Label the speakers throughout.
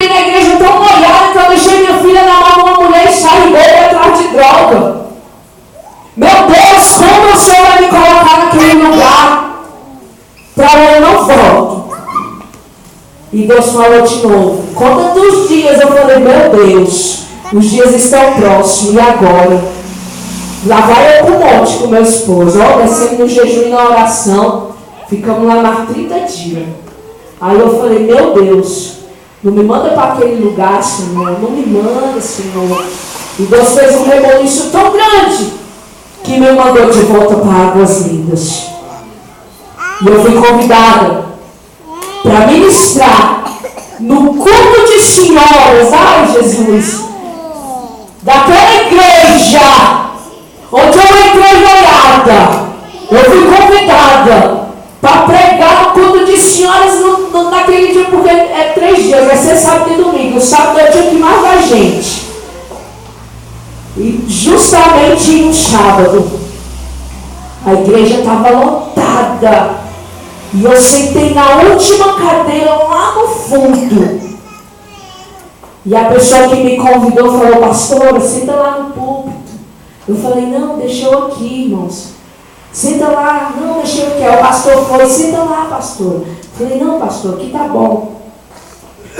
Speaker 1: entrei na igreja tão noiada que eu deixei minha filha na mão de uma mulher e saí dele atrás de droga. Meu Deus, como o Senhor vai me colocar naquele lugar? Para eu não volto. E Deus falou de novo. Conta dos dias. Eu falei, meu Deus, os dias estão próximos. E agora? Lá vai eu com o monte com meu esposo. Ó, descendo no jejum e na oração. Ficamos lá mais 30 dias. Aí eu falei, meu Deus, não me manda para aquele lugar, Senhor. Não me manda, Senhor. E Deus fez um reboliço tão grande que me mandou de volta para Águas Lindas. E eu fui convidada para ministrar no culto de senhoras, ai Jesus, daquela igreja onde eu entrei noiada. Eu fui convidada para pregar no culto de senhoras naquele dia, porque é 3 dias, vai ser sábado e domingo. O sábado é o dia que mais vai gente. E justamente no sábado, a igreja estava lotada. E eu sentei na última cadeira lá no fundo. E a pessoa que me convidou falou, pastora, senta lá no púlpito. Eu falei, não, deixa eu aqui, irmãos. Senta lá, não, deixa eu aqui. Aí o pastor foi, senta lá, pastor. Eu falei, não, pastor, aqui tá bom.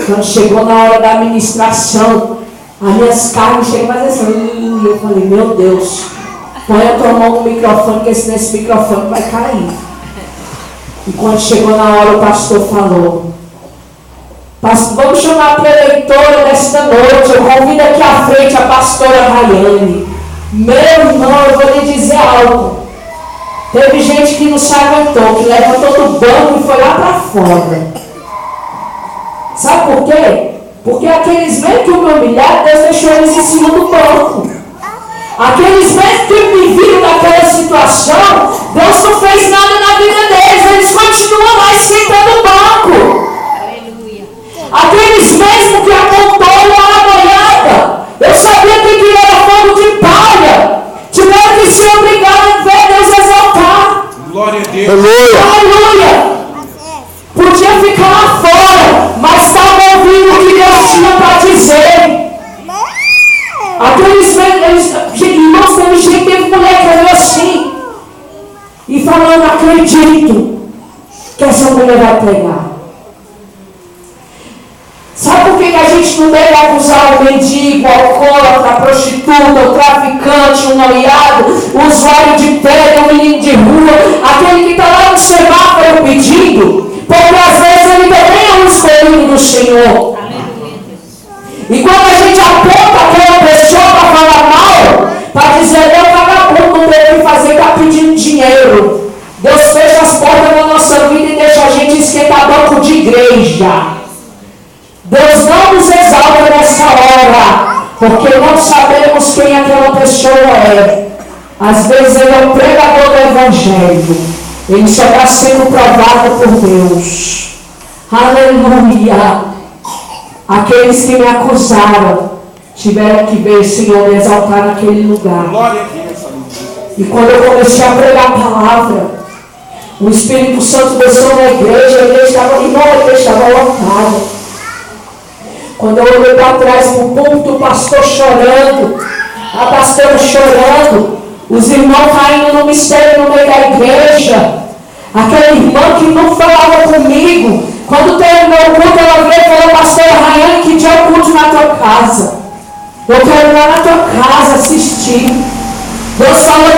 Speaker 1: Quando chegou na hora da administração, as minhas carnes chegam mais assim. Eu falei, meu Deus, põe a tua mão no microfone, que senão esse microfone vai cair. E quando chegou na hora, o pastor falou, vamos chamar a preleitora desta noite. Eu convido aqui à frente a pastora Rayane. Meu irmão, eu vou lhe dizer algo. Teve gente que não se aguentou, que levantou do banco e foi lá para fora. Sabe por quê? Porque aqueles mesmos que me humilharam, Deus deixou eles em cima do banco. Aqueles mesmos que me viram naquela situação, Deus não fez nada na vida deles. Eles continuam lá sentando no banco. Aleluia. Aqueles mesmos que apontou lá a boiada, eu sabia que era fogo de palha. Tiveram que ser obrigados a ver Deus exaltar. Glória a Deus. Aleluia. Aleluia. Podia ficar lá fora, mas estava ouvindo o que Deus tinha para dizer. Aqueles irmãos, teve gente, teve mulher que olhou assim e falou, não acredito que essa mulher vai pregar. Sabe por que a gente não deve acusar o mendigo, o alcoólatra, a prostituta, o traficante, o noiado, o usuário de pedra, o menino de rua, aquele que está lá no semáforo pedindo? Porque às vezes ele também é um escolhido do Senhor. E quando a gente aponta aquela pessoa para falar mal, para dizer, meu vagabundo não tem o que fazer, está pedindo dinheiro. Deus fecha as portas da nossa vida e deixa a gente esquentar banco de igreja. Deus não nos exalta nessa hora, porque não sabemos quem aquela pessoa é. Às vezes ele é um pregador do Evangelho. Ele só está sendo provado por Deus. Aleluia. Aqueles que me acusaram tiveram que ver o Senhor me exaltar naquele lugar. E quando eu comecei a pregar a palavra, o Espírito Santo desceu na igreja, a igreja estava lotada. Quando eu olhei para trás para o púlpito, o pastor chorando, a pastora chorando, os irmãos caindo no mistério no meio da igreja. Aquela irmã que não falava comigo, quando terminou o culto, ela veio e falou, pastora Rayane, que dia é o culto na tua casa? Eu quero ir lá na tua casa assistir. Deus falou